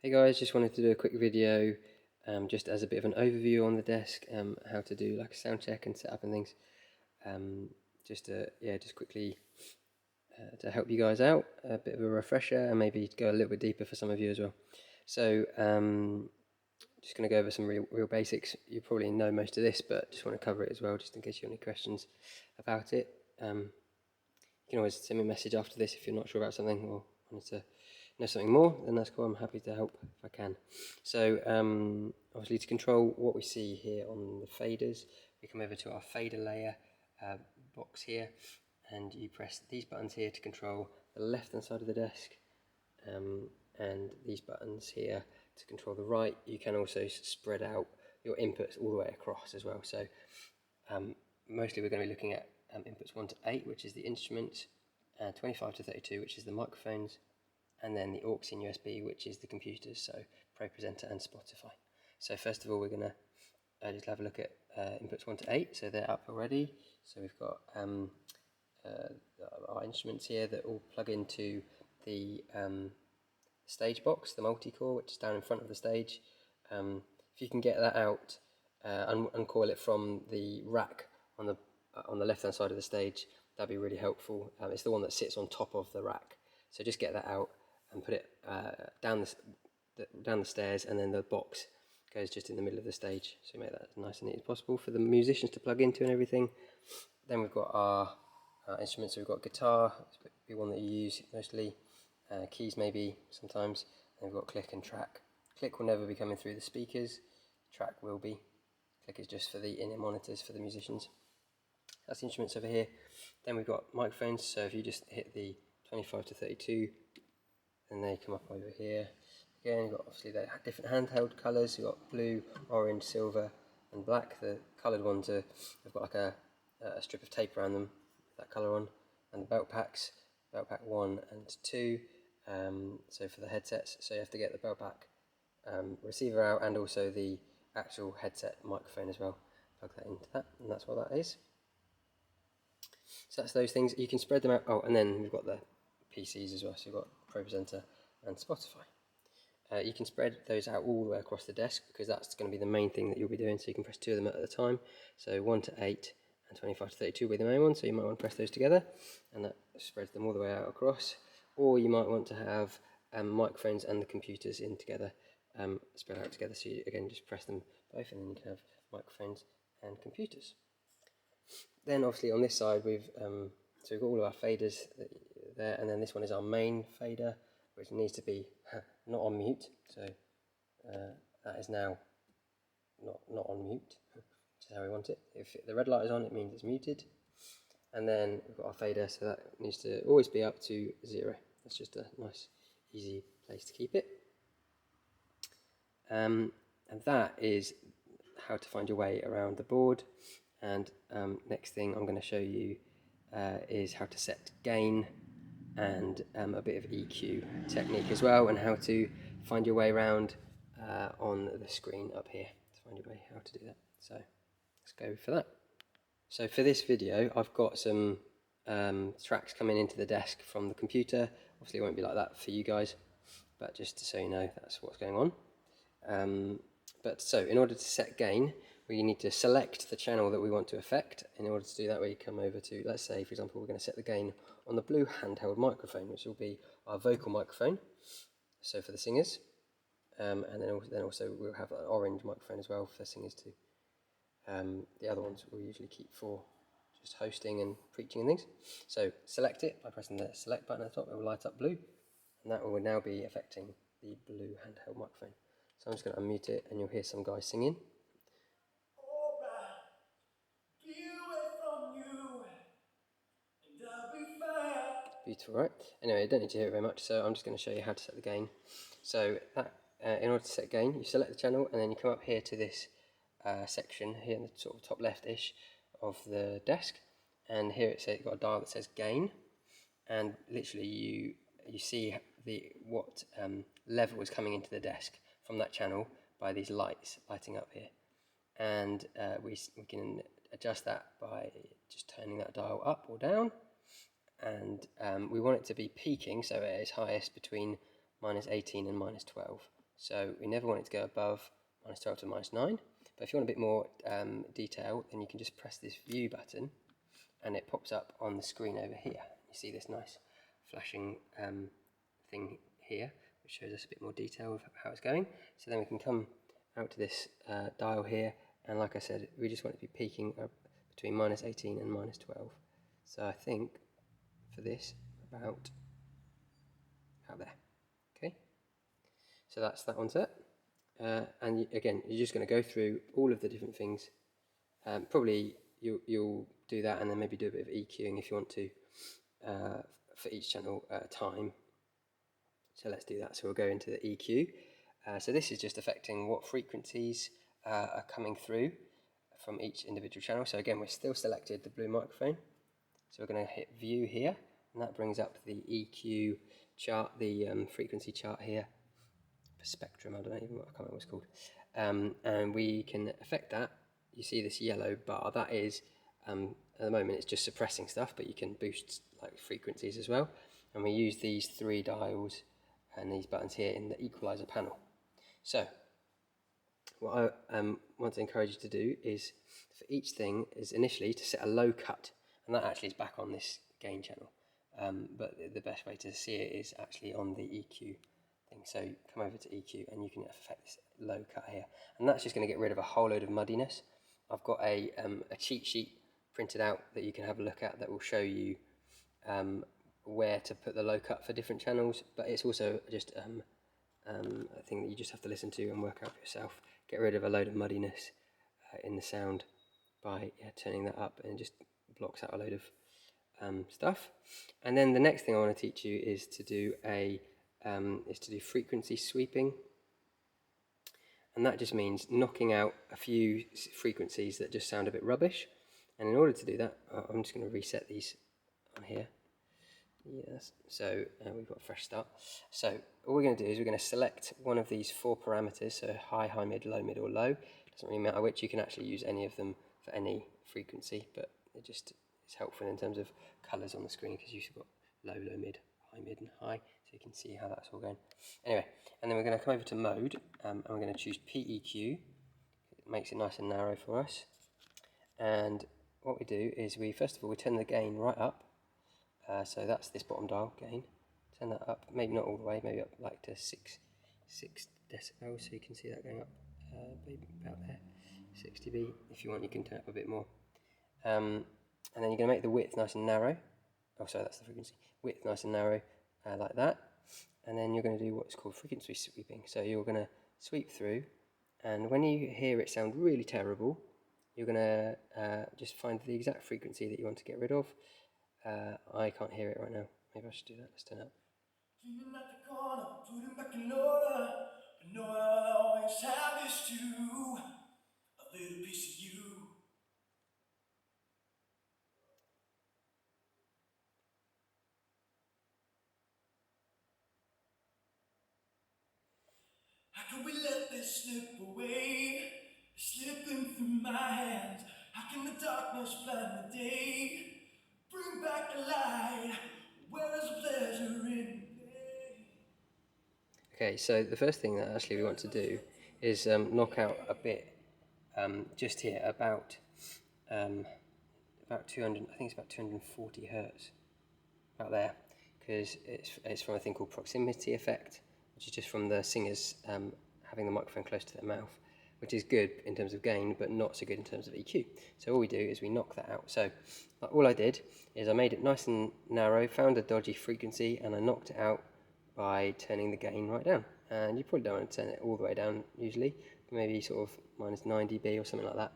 Hey guys, just wanted to do a quick video just as a bit of an overview on the desk, how to do like a sound check and setup and things. Just quickly to help you guys out, a bit of a refresher and maybe go a little bit deeper for some of you as well. So just going to go over some real basics. You probably know most of this, but just want to cover it as well, just in case you have any questions about it. You can always send me a message after this if you're not sure about something or wanted to know something more, then that's cool. I'm happy to help if I can. So obviously, to control what we see here on the faders, we come over to our fader layer box here, and you press these buttons here to control the left hand side of the desk, and these buttons here to control the right. You can also spread out your inputs all the way across as well. So mostly we're going to be looking at inputs 1 to 8, which is the instruments, 25 to 32, which is the microphones, and then the aux in USB, which is the computers, so Pro Presenter and Spotify. So first of all, we're going to just have a look at inputs 1 to 8, so they're up already. So we've got our instruments here that all plug into the stage box, the multi-core, which is down in front of the stage. If you can get that out, uncoil it from the rack on the left-hand side of the stage, that'd be really helpful. It's the one that sits on top of the rack, so just get that out and put it down the stairs, and then the box goes just in the middle of the stage, so make that as nice and neat as possible for the musicians to plug into and everything. Then we've got our instruments. So we've got guitar, it's the one that you use mostly, keys maybe sometimes, and we've got click and track. Click will never be coming through the speakers, track will be. Click is just for the in-ear monitors for the musicians. That's the instruments over here. Then we've got microphones, so if you just hit the 25 to 32, then they come up over here. Again, you've got obviously the different handheld colours. You've got blue, orange, silver and black. The coloured ones have got like a strip of tape around them with that colour on. And the belt packs, belt pack 1 and 2, so for the headsets, so you have to get the belt pack receiver out and also the actual headset microphone as well. Plug that into that, and that's what that is. So that's those things. You can spread them out. Oh, and then we've got the PCs as well. So you've got Pro Presenter and Spotify. You can spread those out all the way across the desk because that's going to be the main thing that you'll be doing. So you can press 2 of them at a time. So 1 to 8 and 25 to 32 will be the main one. So you might want to press those together, and that spreads them all the way out across. Or you might want to have microphones and the computers in together, spread out together. So you, again, just press them both, and then you can have microphones and computers. Then obviously on this side we've got all of our faders there, and then this one is our main fader, which needs to be not on mute. So that is now not on mute, which is how we want it. If the red light is on, it means it's muted. And then we've got our fader, so that needs to always be up to 0. That's just a nice, easy place to keep it. And that is how to find your way around the board. And next thing I'm going to show you is how to set gain and a bit of EQ technique as well, and how to find your way around on the screen up here, to find your way how to do that. So let's go for that. So for this video I've got some tracks coming into the desk from the computer. Obviously it won't be like that for you guys, but just so you know, that's what's going on. So in order to set gain, we need to select the channel that we want to affect. In order to do that, we come over to, let's say, for example, we're going to set the gain on the blue handheld microphone, which will be our vocal microphone, so for the singers. And then also we'll have an orange microphone as well for singers too. The other ones we'll usually keep for just hosting and preaching and things. So select it by pressing the select button at the top. It will light up blue, and that will now be affecting the blue handheld microphone. So I'm just going to unmute it, and you'll hear some guys singing. Beautiful, right? Anyway, I don't need to hear it very much, so I'm just going to show you how to set the gain. So that, in order to set gain, you select the channel, and then you come up here to this section here in the sort of top left-ish of the desk, and here it's got a dial that says gain, and literally you see what level is coming into the desk from that channel by these lights lighting up here, and we can adjust that by just turning that dial up or down. And we want it to be peaking, so it is highest between -18 and -12. So we never want it to go above -12 to -9. But if you want a bit more detail, then you can just press this view button and it pops up on the screen over here. You see this nice flashing thing here, which shows us a bit more detail of how it's going. So then we can come out to this dial here, and like I said, we just want it to be peaking up between -18 and -12. So I think for this, about out there. Okay, so that's that one set. And again, you're just going to go through all of the different things. Probably you'll do that, and then maybe do a bit of EQing if you want to for each channel at a time. So let's do that. So we'll go into the EQ. So this is just affecting what frequencies are coming through from each individual channel. So again, we're still selected the blue microphone. So we're going to hit view here, and that brings up the EQ chart, the frequency chart here. Spectrum, I can't remember what it's called. And we can affect that. You see this yellow bar, that is, at the moment it's just suppressing stuff, but you can boost like frequencies as well. And we use these 3 dials and these buttons here in the equalizer panel. So what I want to encourage you to do is, for each thing, is initially to set a low cut, and that actually is back on this gain channel. But the best way to see it is actually on the EQ thing. So come over to EQ and you can affect this low cut here, and that's just going to get rid of a whole load of muddiness. I've got a cheat sheet printed out that you can have a look at that will show you where to put the low cut for different channels, but it's also just a thing that you just have to listen to and work out for yourself. Get rid of a load of muddiness in the sound by turning that up, and it just blocks out a load of stuff. And then the next thing I want to teach you is to do frequency sweeping, and that just means knocking out a few frequencies that just sound a bit rubbish. And in order to do that, I'm just going to reset these on here. Yes, so we've got a fresh start. So all we're going to do is we're going to select one of these 4 parameters, so high, mid, or low. Doesn't really matter which, you can actually use any of them for any frequency, but it just is helpful in terms of colours on the screen, because you've got low, mid, and high, so you can see how that's all going. Anyway, and then we're going to come over to mode, and we're going to choose PEQ. It makes it nice and narrow for us. And what we do is first of all we turn the gain right up. So that's this bottom dial, gain. Turn that up, maybe not all the way, maybe up like to 6 decibels, so you can see that going up maybe about there, 6 dB. If you want, you can turn it up a bit more. And then you're going to make the width nice and narrow. Oh, sorry, that's the frequency. Width nice and narrow, like that. And then you're going to do what's called frequency sweeping. So you're going to sweep through, and when you hear it sound really terrible, you're going to just find the exact frequency that you want to get rid of. I can't hear it right now. Maybe I should do that. Let's turn it up. Back in order, but know I'll always have this too, a little piece of you. How can we let this slip away? It's slipping through my hands. How can the darkness blind the day? Bring back the light. Where is the pleasure in play? Okay, so the first thing that actually we want to do is knock out a bit just here about 200. I think it's about 240 hertz, about there, because it's from a thing called proximity effect, which is just from the singers having the microphone close to their mouth, which is good in terms of gain, but not so good in terms of EQ. So all we do is we knock that out. So all I did is I made it nice and narrow, found a dodgy frequency, and I knocked it out by turning the gain right down. And you probably don't want to turn it all the way down usually, maybe sort of -9 dB or something like that.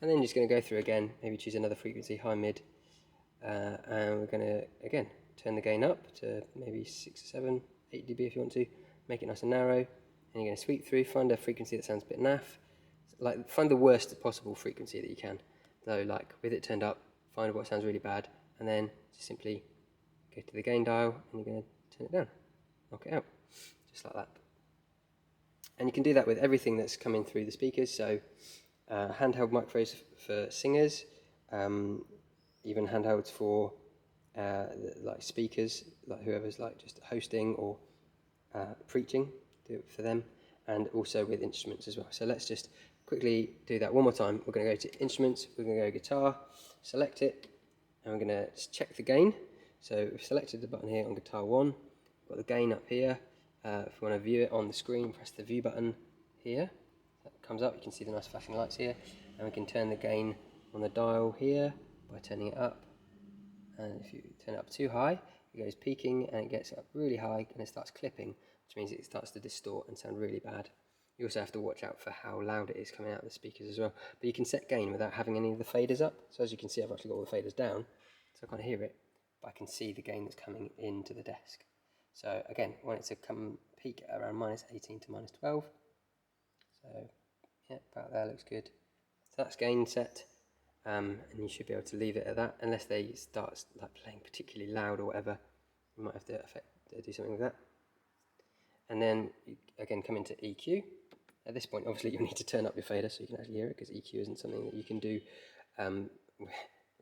And then you're just going to go through again, maybe choose another frequency, high, mid, and we're going to, again, turn the gain up to maybe 6, 7, 8 dB if you want to, make it nice and narrow, and you're going to sweep through, find a frequency that sounds a bit naff, like find the worst possible frequency that you can, though, like with it turned up, find what sounds really bad, and then just simply go to the gain dial, and you're going to turn it down, knock it out, just like that. And you can do that with everything that's coming through the speakers, so handheld microphones for singers, even handhelds for like speakers, like whoever's like just hosting or preaching, do it for them. and also with instruments as well. So let's just quickly do that one more time. We're going to go to Instruments, we're going to go Guitar, select it, and we're going to just check the gain. So we've selected the button here on Guitar 1, we've got the gain up here. If we want to view it on the screen, press the View button here. That comes up, you can see the nice flashing lights here, and we can turn the gain on the dial here by turning it up. And if you turn it up too high, it goes peaking and it gets up really high and it starts clipping, which means it starts to distort and sound really bad. You also have to watch out for how loud it is coming out of the speakers as well. But you can set gain without having any of the faders up. So as you can see, I've actually got all the faders down, so I can't hear it, but I can see the gain that's coming into the desk. So again, I want it to come peak at around -18 to -12. So yeah, about there, looks good. So that's gain set. And you should be able to leave it at that, unless they start like playing particularly loud or whatever. You might have to do something with that. And then you, again, come into EQ. At this point, obviously, you'll need to turn up your fader so you can actually hear it, because EQ isn't something that you can do.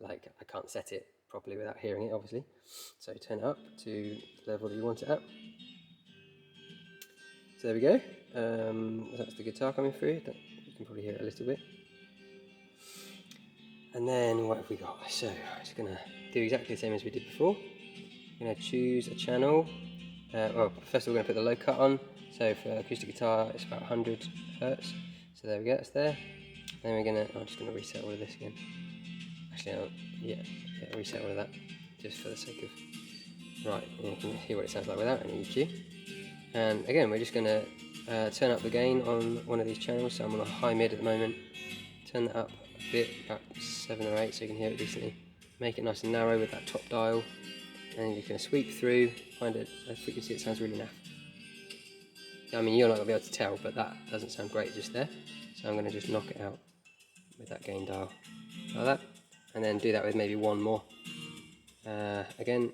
Like, I can't set it properly without hearing it, obviously. So turn it up to the level that you want it at. So there we go. That's the guitar coming through. You can probably hear it a little bit. And then what have we got? So I'm just going to do exactly the same as we did before. I'm going to choose a channel. Well, first of all, we're going to put the low cut on. So for acoustic guitar, it's about 100 Hertz. So there we go, it's there. Then we're going to, I'm just going to reset all of this again. Actually, yeah, reset all of that, just for the sake of, right, you can hear what it sounds like without any EQ. And again, we're just going to turn up the gain on one of these channels. So I'm on a high mid at the moment. Turn that up a bit, about 7 or 8, so you can hear it decently. Make it nice and narrow with that top dial. And you're going to sweep through, find a frequency that sounds really naff. I mean, you're not going to be able to tell, but that doesn't sound great just there. So I'm going to just knock it out with that gain dial, like that. And then do that with maybe one more. Again,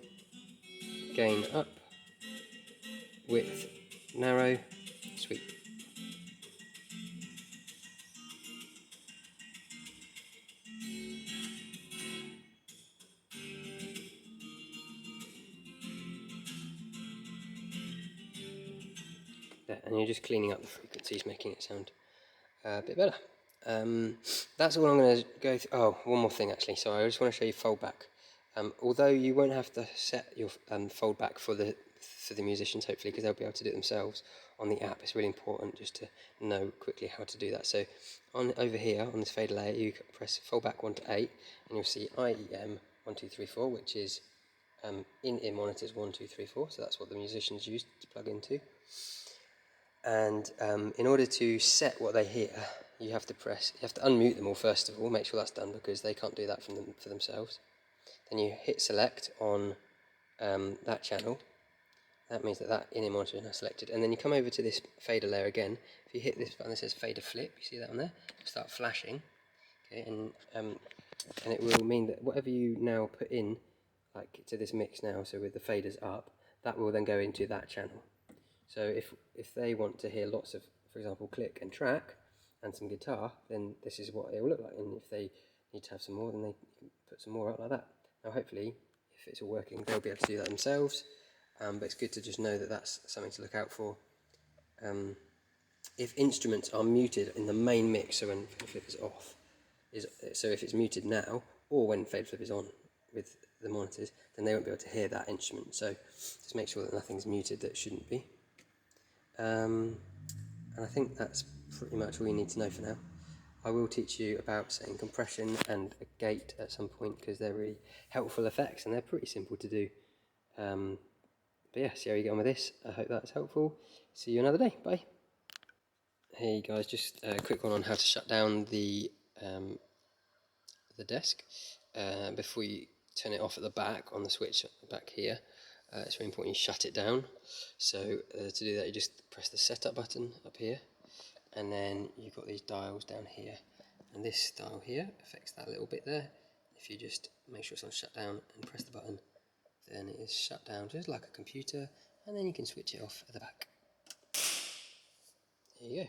gain up, width narrow, sweep. There, and you're just cleaning up the frequencies, making it sound a bit better. That's all I'm going to go through. Oh, one more thing actually. So I just want to show you Foldback. Although you won't have to set your Foldback for the musicians, hopefully, because they'll be able to do it themselves on the app. It's really important just to know quickly how to do that. So over here on this fader layer, you press Foldback 1 to 8, and you'll see IEM 1 2 3 4, which is in-ear monitors 1 2 3 4. So that's what the musicians use to plug into. And in order to set what they hear, you have to unmute them all first of all, make sure that's done, because they can't do that for themselves. Then you hit select on that channel. That means that in-ear monitor is now selected. And then you come over to this fader layer again. If you hit this button that says fader flip, you see that on there? It'll start flashing. Okay, and it will mean that whatever you now put in, like to this mix now, so with the faders up, that will then go into that channel. So if they want to hear lots of, for example, click and track and some guitar, then this is what it will look like. And if they need to have some more, then they can put some more out like that. Now hopefully, if it's all working, they'll be able to do that themselves. But it's good to just know that that's something to look out for. If instruments are muted in the main mix, so when fade flip is off, so if it's muted now, or when fade flip is on with the monitors, then they won't be able to hear that instrument. So just make sure that nothing's muted that shouldn't be. And I think that's pretty much all you need to know for now. I will teach you about setting compression and a gate at some point, because they're really helpful effects and they're pretty simple to do. But yeah, see how you get on with this. I hope that's helpful. See you another day. Bye. Hey guys, just a quick one on how to shut down the desk before you turn it off at the back on the switch back here. It's really important you shut it down. So to do that, you just press the setup button up here, and then you've got these dials down here, and this dial here affects that little bit there. If you just make sure it's on shut down and press the button, then it is shut down just like a computer, and then you can switch it off at the back. There you go.